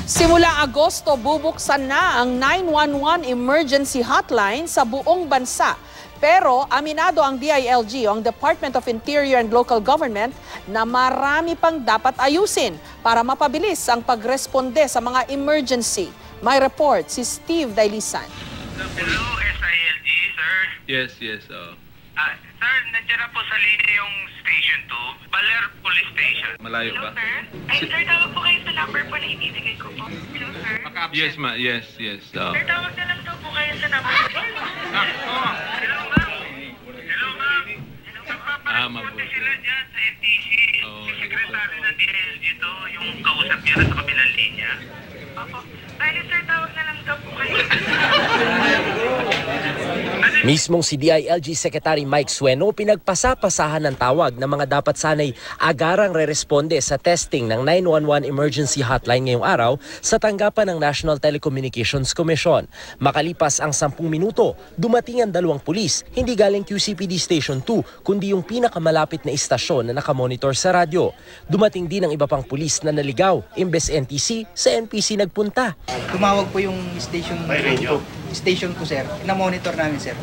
Simula Agosto, bubuksan na ang 911 emergency hotline sa buong bansa. Pero aminado ang DILG o ang Department of Interior and Local Government na marami pang dapat ayusin para mapabilis ang pagresponde sa mga emergency. May report si Steve Dailisan. Hello, SILG, sir. Yes. Sir, nandiyan na po sa linya yung Station 2, Baler Police Station. Malayo Hello, ba? sir. Ay, sir, tawag po kayo sa number po na ibibigay ko po. Hello, sir. Yes, ma. Yes. Sir, tawag na lang daw po kayo sa number po. Hello, ma'am. Hello, ma'am. Magpaparesponde mabuti. sila dyan sa NTC. Si Secretary ng DILG to, yung kausap niya na sa kabilang linya. Opo. Bali, sir, tawag na lang daw po kayo. Mismong si DILG Secretary Mike Sueno pinagpasa-pasahan ng tawag na mga dapat sanay agarang re-responde sa testing ng 911 emergency hotline ngayong araw sa tanggapan ng National Telecommunications Commission. Makalipas ang 10 minuto, dumating ang 2 pulis, hindi galing QCPD Station 2, kundi yung pinakamalapit na istasyon na nakamonitor sa radyo. Dumating din ang iba pang pulis na naligaw, imbes NTC, sa NPC nagpunta. Tumawag po yung station ko, sir. Na-monitor namin, sir.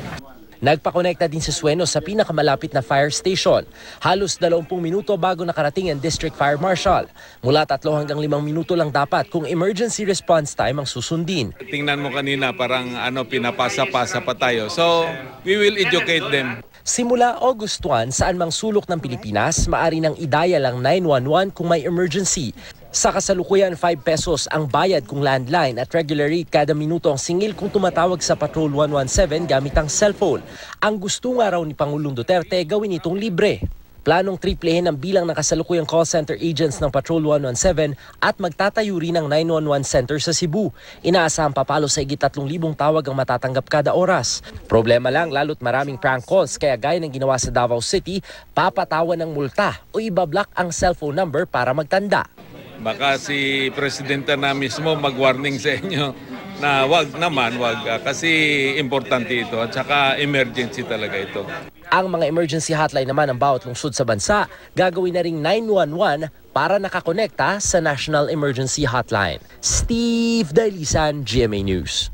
Nagpakonekta din si Sueno sa pinakamalapit na fire station. Halos 20 minuto bago nakarating ang District Fire Marshal. Mula 3 hanggang 5 minuto lang dapat kung emergency response time ang susundin. Tingnan mo kanina parang pinapasa-pasa pa tayo. So, we will educate them. Simula August 1, saan mang sulok ng Pilipinas, maaari nang idaya lang 911 kung may emergency. Sa kasalukuyan, 5 pesos ang bayad kung landline at regular rate kada minuto ang singil kung tumatawag sa Patrol 117 gamit ang cellphone. Ang gusto nga raw ni Pangulong Duterte gawin itong libre. Planong triplehin ang bilang ng kasalukuyang call center agents ng Patrol 117 at magtatayo rin ng 911 center sa Cebu. Inaasahan papalo sa higit 3,000 tawag ang matatanggap kada oras. Problema lang, lalo't maraming prank calls kaya gaya ng ginawa sa Davao City, papatawan ng multa o ibablock ang cellphone number para magtanda. Baka si Presidente na mismo mag-warning sa inyo na wag kasi importante ito at saka emergency talaga ito. Ang mga emergency hotline naman ng bawat lungsod sa bansa, gagawin na ring 911 para nakakonekta sa National Emergency Hotline. Steve Dailisan, GMA News.